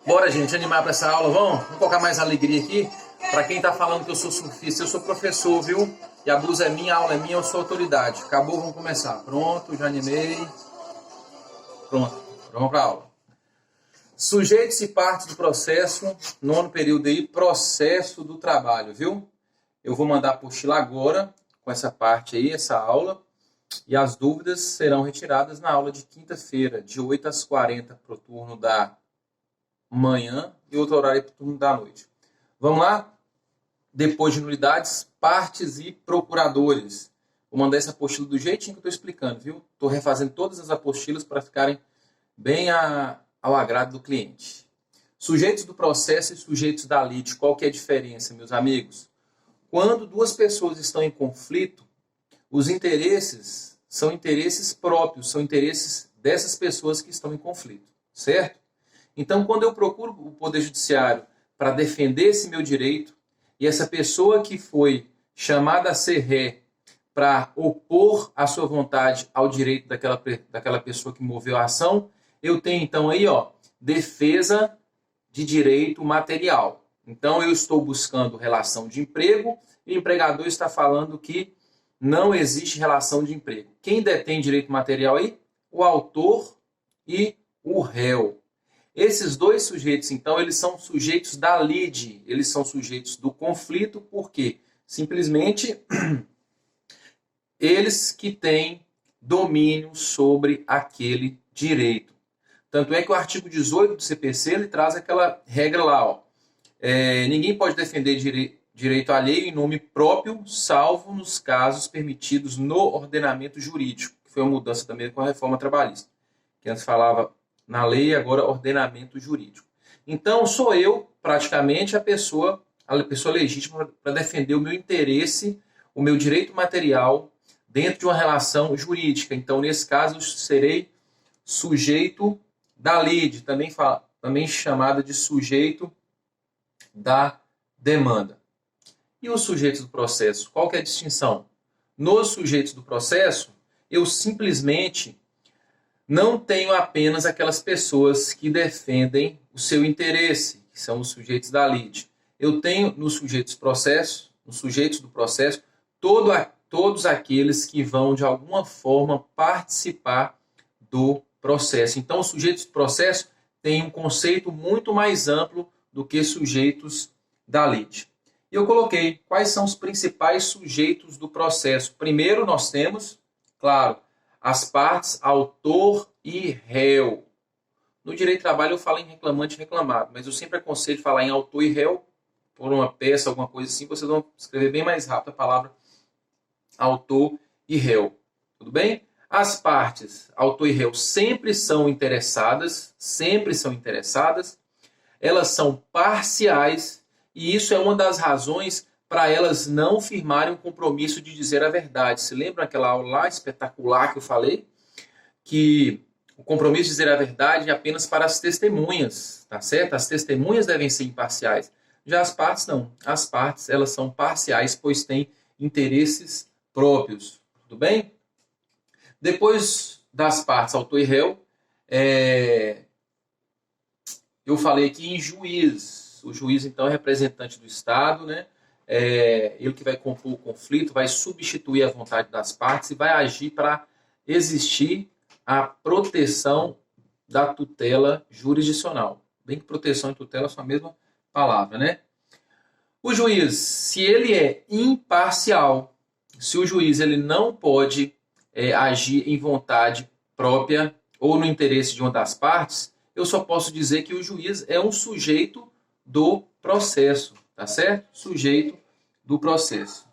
Bora, gente, animar para essa aula, vamos colocar mais alegria aqui. Para quem tá falando que eu sou surfista, eu sou professor, viu? E a blusa é minha, a aula é minha, eu sou autoridade. Acabou, vamos começar. Pronto, já animei. Pronto, vamos para a aula. Sujeitos e partes do processo, nono período aí, processo do trabalho, viu? Eu vou mandar a apostila agora, com essa parte aí, essa aula. E as dúvidas serão retiradas na aula de quinta-feira, de 8 às 40, para o turno da manhã e outro horário para o turno da noite. Vamos lá? Depois de nulidades, partes e procuradores. Vou mandar essa apostila do jeitinho que eu estou explicando, viu? Estou refazendo todas as apostilas para ficarem bem ao agrado do cliente. Sujeitos do processo e sujeitos da lide. Qual que é a diferença, meus amigos? Quando duas pessoas estão em conflito, os interesses são interesses próprios, são interesses dessas pessoas que estão em conflito, certo? Então, quando eu procuro o Poder Judiciário para defender esse meu direito, e essa pessoa que foi chamada a ser ré para opor a sua vontade ao direito daquela pessoa que moveu a ação, eu tenho então aí, defesa de direito material. Então, eu estou buscando relação de emprego e o empregador está falando que não existe relação de emprego. Quem detém direito material aí? O autor e o réu. Esses dois sujeitos, então, eles são sujeitos da lide, eles são sujeitos do conflito, porque simplesmente eles que têm domínio sobre aquele direito. Tanto é que o artigo 18 do CPC ele traz aquela regra lá, ninguém pode defender direito alheio em nome próprio, salvo nos casos permitidos no ordenamento jurídico, que foi uma mudança também com a reforma trabalhista, que antes falava na lei, agora ordenamento jurídico. Então, sou eu, praticamente, a pessoa legítima para defender o meu interesse, o meu direito material dentro de uma relação jurídica. Então, nesse caso, eu serei sujeito da lide, também chamada de sujeito da demanda. E os sujeitos do processo? Qual que é a distinção? Nos sujeitos do processo, eu simplesmente não tenho apenas aquelas pessoas que defendem o seu interesse, que são os sujeitos da lide. Eu tenho nos sujeitos do processo, todos aqueles que vão, de alguma forma, participar do processo. Então, os sujeitos do processo têm um conceito muito mais amplo do que sujeitos da lide. E eu coloquei quais são os principais sujeitos do processo. Primeiro, nós temos, claro, as partes autor e réu. No direito do trabalho eu falo em reclamante e reclamado, mas eu sempre aconselho falar em autor e réu por uma peça, alguma coisa assim, vocês vão escrever bem mais rápido a palavra autor e réu. Tudo bem? As partes autor e réu sempre são interessadas, elas são parciais e isso é uma das razões para elas não firmarem um compromisso de dizer a verdade. Se lembra aquela aula lá espetacular que eu falei? Que o compromisso de dizer a verdade é apenas para as testemunhas, tá certo? As testemunhas devem ser imparciais. Já as partes não. As partes, elas são parciais, pois têm interesses próprios. Tudo bem? Depois das partes autor e réu, eu falei aqui em juiz. O juiz, então, é representante do Estado, né? Ele que vai compor o conflito, vai substituir a vontade das partes e vai agir para existir a proteção da tutela jurisdicional. Bem que proteção e tutela são a mesma palavra, né? O juiz, se ele é imparcial, se o juiz ele não pode agir em vontade própria ou no interesse de uma das partes, eu só posso dizer que o juiz é um sujeito do processo, tá certo? Sujeito do processo.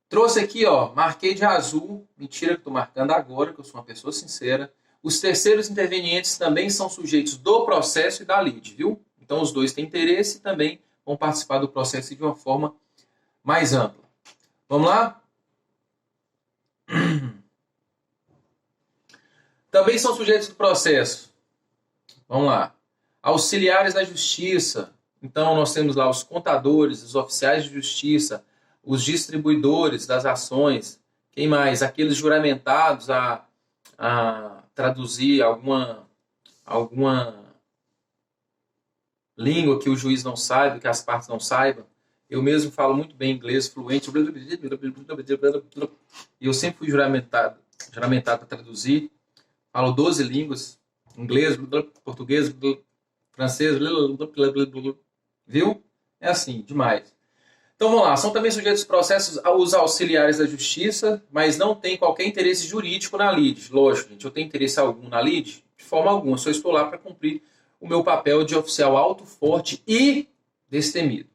Trouxe aqui, marquei de azul, mentira que estou marcando agora, que eu sou uma pessoa sincera. Os terceiros intervenientes também são sujeitos do processo e da lide, viu? Então os dois têm interesse e também vão participar do processo de uma forma mais ampla. Vamos lá? Também são sujeitos do processo. Vamos lá. Auxiliares da justiça. Então, nós temos lá os contadores, os oficiais de justiça, os distribuidores das ações. Quem mais? Aqueles juramentados a traduzir alguma língua que o juiz não saiba, que as partes não saibam. Eu mesmo falo muito bem inglês, fluente, e eu sempre fui juramentado para traduzir. Falo 12 línguas, inglês, português, francês, viu? É assim, demais. Então vamos lá, são também sujeitos processos aos auxiliares da justiça, mas não tem qualquer interesse jurídico na lide. Lógico, gente, eu tenho interesse algum na lide? De forma alguma, só estou lá para cumprir o meu papel de oficial alto, forte e destemido.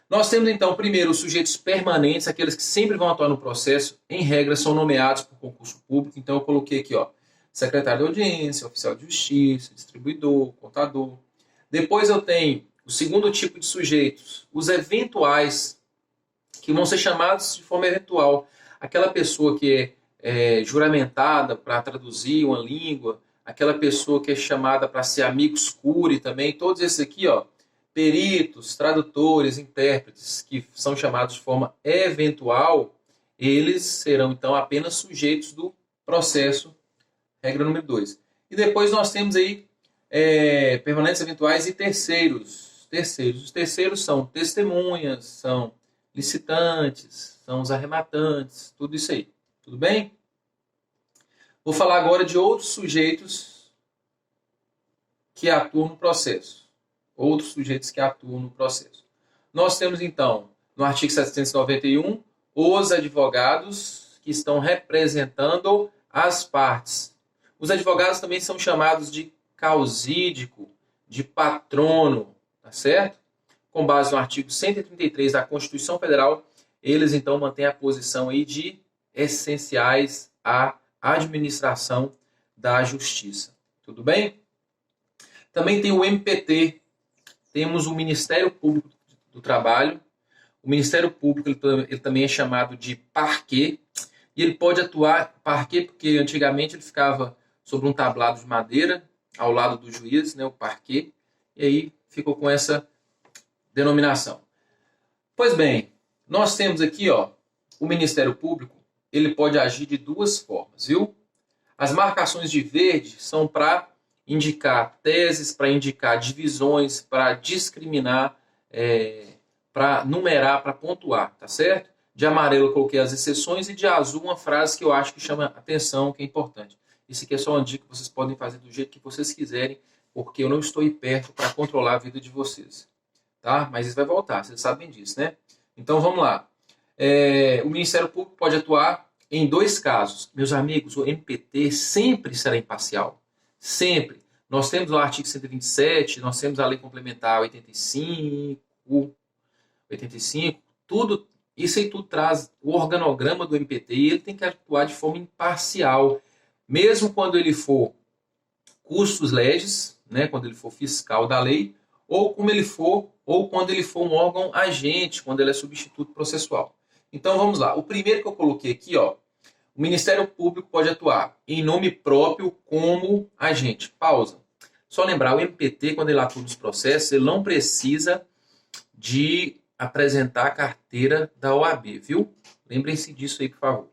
Nós temos então, primeiro, os sujeitos permanentes, aqueles que sempre vão atuar no processo, em regra são nomeados por concurso público. Então eu coloquei aqui, ó, secretário de audiência, oficial de justiça, distribuidor, contador. Depois eu tenho o segundo tipo de sujeitos, os eventuais, que vão ser chamados de forma eventual. Aquela pessoa que é juramentada para traduzir uma língua, aquela pessoa que é chamada para ser amigo escure também, todos esses aqui, ó, peritos, tradutores, intérpretes, que são chamados de forma eventual, eles serão então apenas sujeitos do processo, regra número 2. E depois nós temos aí permanentes eventuais e terceiros. Os terceiros são testemunhas, são licitantes, são os arrematantes, tudo isso aí. Tudo bem? Vou falar agora de outros sujeitos que atuam no processo. Outros sujeitos que atuam no processo. Nós temos, então, no artigo 791, os advogados que estão representando as partes. Os advogados também são chamados de causídico, de patrono, tá certo? Com base no artigo 133 da Constituição Federal, eles então mantêm a posição aí de essenciais à administração da justiça. Tudo bem? Também tem o MPT, temos o Ministério Público do Trabalho. O Ministério Público ele também é chamado de parquet, e ele pode atuar, parquet porque antigamente ele ficava sobre um tablado de madeira, ao lado do juiz, né, o parquet, e aí ficou com essa denominação. Pois bem, nós temos aqui, ó, o Ministério Público, ele pode agir de duas formas, viu? As marcações de verde são para indicar teses, para indicar divisões, para discriminar, para numerar, para pontuar, tá certo? De amarelo eu coloquei as exceções e de azul uma frase que eu acho que chama atenção, que é importante. Isso aqui é só uma dica que vocês podem fazer do jeito que vocês quiserem, porque eu não estou aí perto para controlar a vida de vocês. Tá? Mas isso vai voltar, vocês sabem disso, né? Então vamos lá. O Ministério Público pode atuar em dois casos. Meus amigos, o MPT sempre será imparcial. Sempre. Nós temos o artigo 127, nós temos a Lei Complementar 85, tudo, isso aí tudo traz o organograma do MPT e ele tem que atuar de forma imparcial. Mesmo quando ele for custos legis, né, quando ele for fiscal da lei, ou quando ele for um órgão agente, quando ele é substituto processual. Então vamos lá. O primeiro que eu coloquei aqui, ó, o Ministério Público pode atuar em nome próprio como agente. Pausa. Só lembrar, o MPT, quando ele atua nos processos, ele não precisa de apresentar a carteira da OAB, viu? Lembrem-se disso aí, por favor.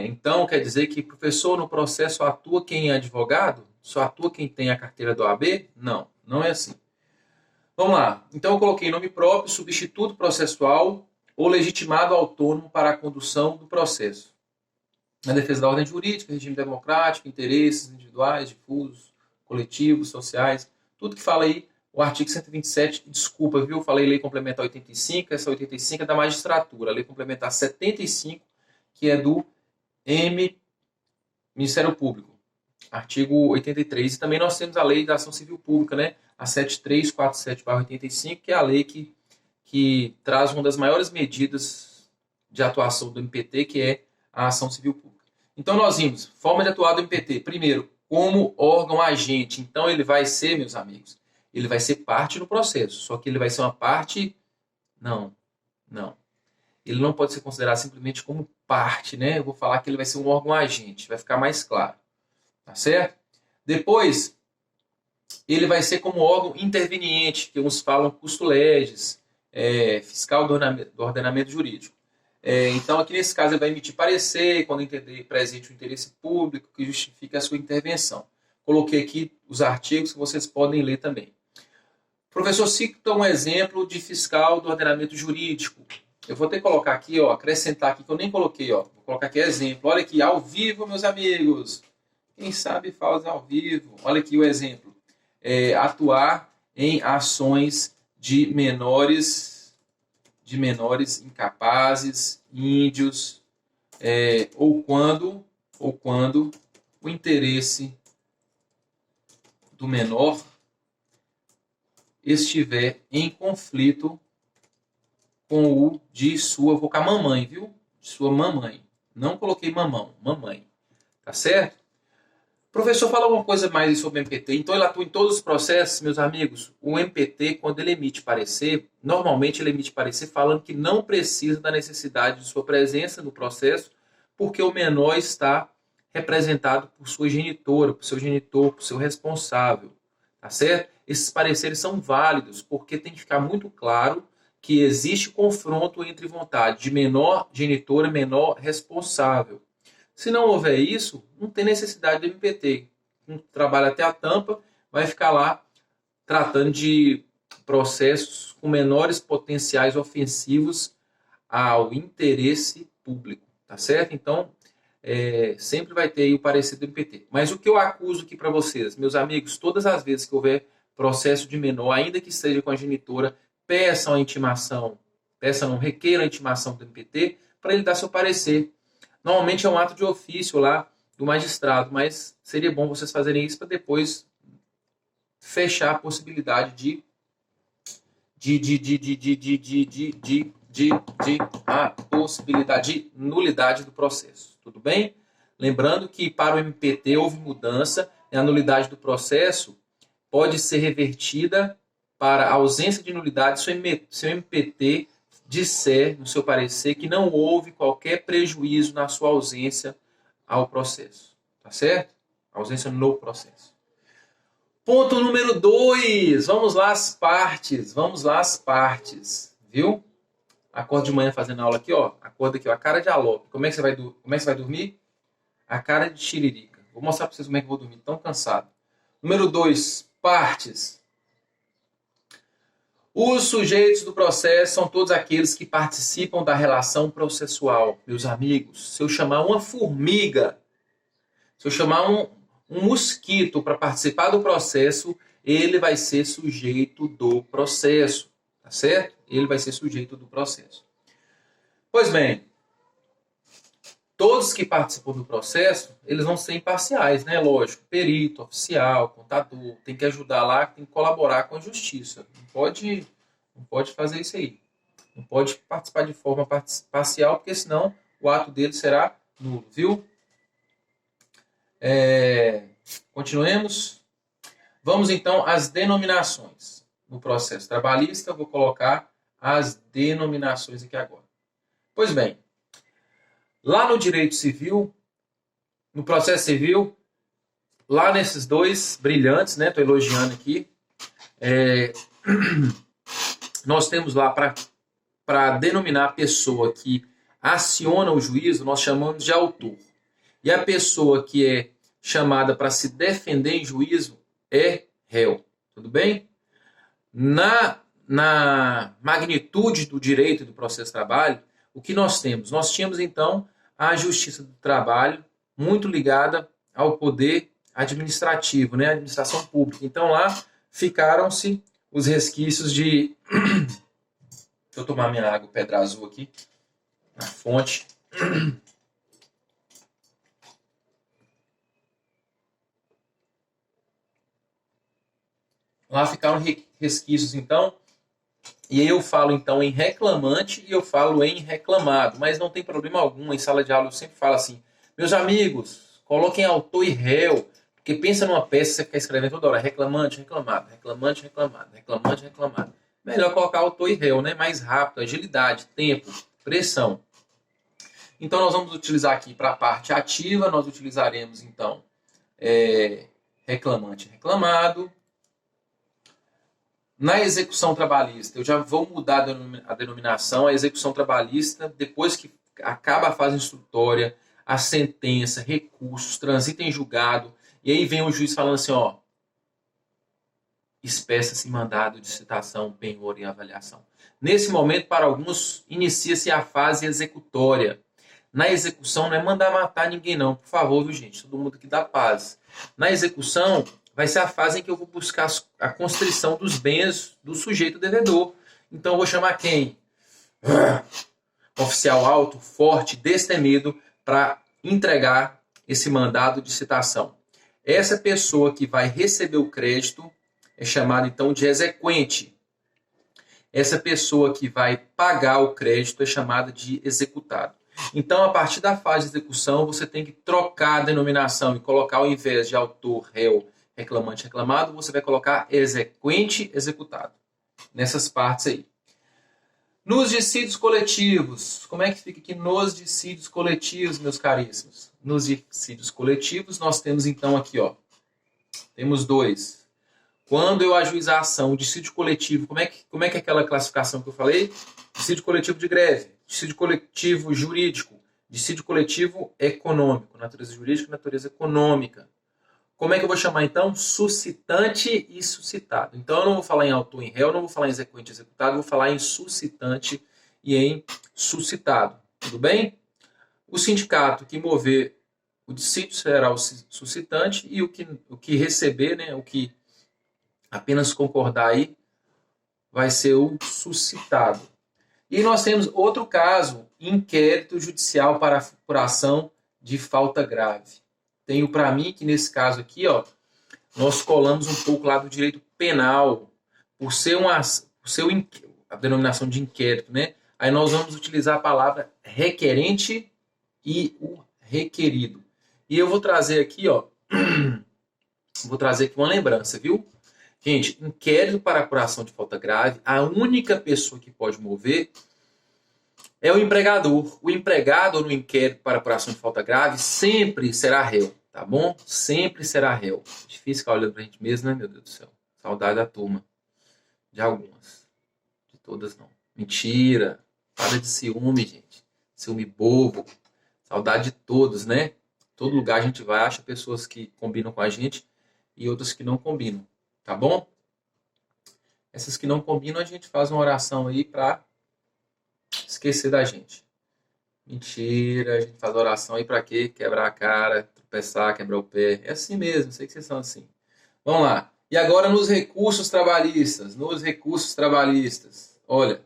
Então, quer dizer que, professor, no processo só atua quem é advogado? Só atua quem tem a carteira da OAB? Não, não é assim. Vamos lá. Então, eu coloquei nome próprio, substituto processual ou legitimado autônomo para a condução do processo. Na defesa da ordem jurídica, regime democrático, interesses individuais, difusos, coletivos, sociais, tudo que fala aí, o artigo 127, desculpa, viu? Falei lei complementar 85, essa 85 é da magistratura, a lei complementar 75, que é do Ministério Público, artigo 83. E também nós temos a lei da ação civil pública, né? A 7347/85, que é a lei que traz uma das maiores medidas de atuação do MPT, que é a ação civil pública. Então nós vimos, forma de atuar do MPT, primeiro, como órgão agente. Então ele vai ser, meus amigos, ele vai ser parte do processo, só que ele vai ser uma parte... Não. Ele não pode ser considerado simplesmente como parte, né? Eu vou falar que ele vai ser um órgão agente, vai ficar mais claro. Tá certo? Depois, ele vai ser como órgão interveniente, que uns falam custo legis, fiscal do ordenamento jurídico. Então, aqui nesse caso, ele vai emitir parecer quando entender presente o interesse público que justifique a sua intervenção. Coloquei aqui os artigos que vocês podem ler também. O professor cita um exemplo de fiscal do ordenamento jurídico. Eu vou ter que colocar aqui, ó, acrescentar aqui, que eu nem coloquei, ó. Vou colocar aqui exemplo. Olha aqui, ao vivo, meus amigos. Quem sabe faz ao vivo. Olha aqui o exemplo. Atuar em ações de menores incapazes, índios, ou quando o interesse do menor estiver em conflito com o de sua, vou colocar mamãe, viu? De sua mamãe. Não coloquei mamão, mamãe. Tá certo? O professor fala alguma coisa mais sobre o MPT. Então ele atua em todos os processos, meus amigos. O MPT, quando ele emite parecer, normalmente ele emite parecer falando que não precisa da necessidade de sua presença no processo, porque o menor está representado por sua genitora, por seu genitor, por seu responsável. Tá certo? Esses pareceres são válidos, porque tem que ficar muito claro que existe confronto entre vontade de menor genitora e menor responsável. Se não houver isso, não tem necessidade do MPT. Um trabalho até a tampa, vai ficar lá tratando de processos com menores potenciais ofensivos ao interesse público. Tá certo? Então, sempre vai ter aí o parecer do MPT. Mas o que eu acuso aqui para vocês, meus amigos, todas as vezes que houver processo de menor, ainda que seja com a genitora, peçam a intimação, requeiram a intimação do MPT para ele dar seu parecer. Normalmente é um ato de ofício lá do magistrado, mas seria bom vocês fazerem isso para depois fechar a possibilidade de nulidade do processo. Tudo bem? Lembrando que para o MPT houve mudança e a nulidade do processo pode ser revertida para a ausência de nulidade se o MPT disser no seu parecer que não houve qualquer prejuízo na sua ausência ao processo. Tá certo? Ausência no processo. Ponto número 2. Vamos lá as partes. Viu? Acorda de manhã fazendo aula aqui, ó. Acorda aqui, ó. A cara de alope. Como é que você vai dormir? A cara de tiririca. Vou mostrar para vocês como é que eu vou dormir. Tão cansado. Número 2. Partes. Os sujeitos do processo são todos aqueles que participam da relação processual. Meus amigos, se eu chamar uma formiga, se eu chamar um mosquito para participar do processo, ele vai ser sujeito do processo. Tá certo? Ele vai ser sujeito do processo. Pois bem, todos que participam do processo, eles vão ser imparciais, né? Lógico, perito, oficial, contador, tem que ajudar lá, tem que colaborar com a justiça. Não pode fazer isso aí. Não pode participar de forma parcial, porque senão o ato dele será nulo, viu? Continuemos. Vamos então às denominações. No processo trabalhista, eu vou colocar as denominações aqui agora. Pois bem, lá no direito civil, no processo civil, lá nesses dois brilhantes, né? Estou elogiando aqui. Nós temos lá para denominar a pessoa que aciona o juízo, nós chamamos de autor. E a pessoa que é chamada para se defender em juízo é réu. Tudo bem? Na magnitude do direito e do processo de trabalho, o que nós temos? Nós tínhamos, então, a Justiça do Trabalho, muito ligada ao poder administrativo, né? A administração pública. Então, lá ficaram-se os resquícios de... Deixa eu tomar minha água Pedra Azul aqui, na fonte. Lá ficaram resquícios, então, e eu falo, então, em reclamante e eu falo em reclamado, mas não tem problema algum, em sala de aula eu sempre falo assim, meus amigos, coloquem autor e réu, porque pensa numa peça, você fica escrevendo toda hora, reclamante, reclamado, reclamante, reclamado, reclamante, reclamado. Melhor colocar autor e réu, né? Mais rápido, agilidade, tempo, pressão. Então, nós vamos utilizar aqui para a parte ativa, nós utilizaremos, então, reclamante, reclamado. Na execução trabalhista, eu já vou mudar a denominação. A execução trabalhista, depois que acaba a fase instrutória, a sentença, recursos, transita em julgado, e aí vem o juiz falando assim, ó, espeça-se mandado de citação, penhor e avaliação. Nesse momento, para alguns, inicia-se a fase executória. Na execução não é mandar matar ninguém não, por favor, viu gente? Todo mundo que dá paz. Na execução vai ser a fase em que eu vou buscar a constrição dos bens do sujeito devedor. Então eu vou chamar quem? Oficial alto, forte, destemido, para entregar esse mandado de citação. Essa pessoa que vai receber o crédito é chamada então de exequente. Essa pessoa que vai pagar o crédito é chamada de executado. Então, a partir da fase de execução, você tem que trocar a denominação e colocar, ao invés de autor, réu, reclamante, reclamado, você vai colocar exequente, executado. Nessas partes aí. Nos dissídios coletivos, como é que fica aqui nos dissídios coletivos, meus caríssimos? Nos dissídios coletivos, nós temos então aqui, ó, temos dois. Quando eu ajuizar a ação, o dissídio coletivo, como é que é aquela classificação que eu falei? Dissídio coletivo de greve, dissídio coletivo jurídico, dissídio coletivo econômico, natureza jurídica e natureza econômica. Como é que eu vou chamar então? Suscitante e suscitado. Então eu não vou falar em autor e em réu, não vou falar em exequente e executado, vou falar em suscitante e em suscitado. Tudo bem? O sindicato que mover o dissídio será o suscitante e o que receber, né, o que apenas concordar aí, vai ser o suscitado. E nós temos outro caso, inquérito judicial para apuração de falta grave. Tenho para mim que nesse caso aqui, ó, nós colamos um pouco lá do direito penal, por ser a denominação de inquérito, né? Aí nós vamos utilizar a palavra requerente e o requerido. E eu vou trazer aqui, ó, vou trazer aqui uma lembrança, viu? Gente, inquérito para apuração de falta grave, a única pessoa que pode mover é o empregador. O empregado no inquérito para apuração de falta grave sempre será réu, tá bom? Sempre será réu. Difícil ficar olhando pra gente mesmo, né, meu Deus do céu? Saudade da turma. De algumas. De todas não. Mentira. Para de ciúme, gente. Ciúme bobo. Saudade de todos, né? Todo lugar a gente vai, acha pessoas que combinam com a gente e outras que não combinam. Tá bom? Essas que não combinam, a gente faz uma oração aí para esquecer da gente. Mentira, a gente faz oração aí para quê? Quebrar a cara, tropeçar, quebrar o pé. É assim mesmo, sei que vocês são assim. Vamos lá. E agora nos recursos trabalhistas. Nos recursos trabalhistas. Olha,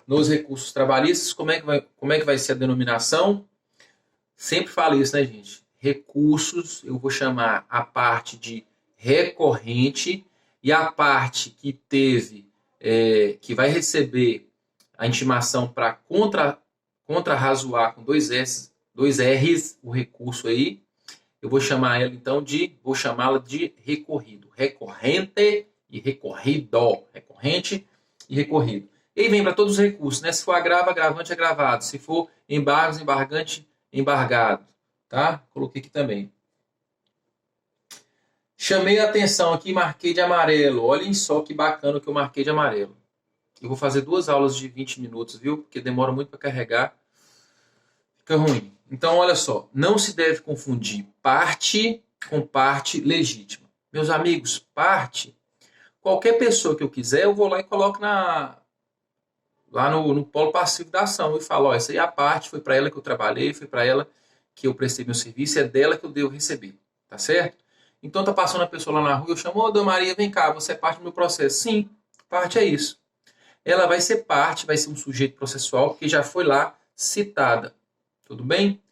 nos recursos trabalhistas, como é que vai ser a denominação? Sempre falo isso, né, gente? Recursos, eu vou chamar a parte de recorrente e a parte que teve, que vai receber a intimação para contrarrazoar com dois R's, o recurso aí, eu vou chamar ela então vou chamá-la de recorrido. Recorrente e recorrido. Recorrente e recorrido. E aí vem para todos os recursos, né? Se for agravo, agravante, agravado. Se for embargos, embargante, embargado. Tá? Coloquei aqui também. Chamei a atenção aqui, marquei de amarelo. Olhem só que bacana que eu marquei de amarelo. Eu vou fazer 2 aulas de 20 minutos, viu? Porque demora muito para carregar. Fica ruim. Então, olha só. Não se deve confundir parte com parte legítima. Meus amigos, parte, qualquer pessoa que eu quiser, eu vou lá e coloco lá no polo passivo da ação. E falo, ó, essa aí é a parte, foi para ela que eu trabalhei, foi para ela que eu prestei meu serviço, é dela que eu devo receber. Tá certo? Então tá passando a pessoa lá na rua, eu chamo, ô, Dona Maria, vem cá, você é parte do meu processo. Sim, parte é isso. Ela vai ser parte, vai ser um sujeito processual, porque já foi lá citada. Tudo bem?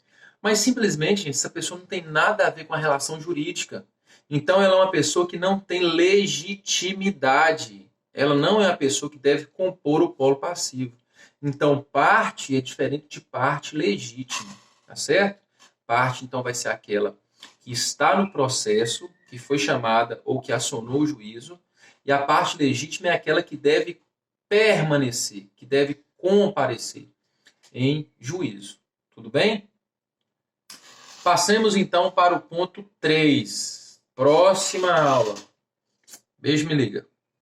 Mas simplesmente, gente, essa pessoa não tem nada a ver com a relação jurídica. Então ela é uma pessoa que não tem legitimidade. Ela não é a pessoa que deve compor o polo passivo. Então parte é diferente de parte legítima. Tá certo? Parte, então, vai ser aquela que está no processo, que foi chamada ou que acionou o juízo, e a parte legítima é aquela que deve permanecer, que deve comparecer em juízo. Tudo bem? Passemos então para o ponto 3. Próxima aula. Beijo, me liga.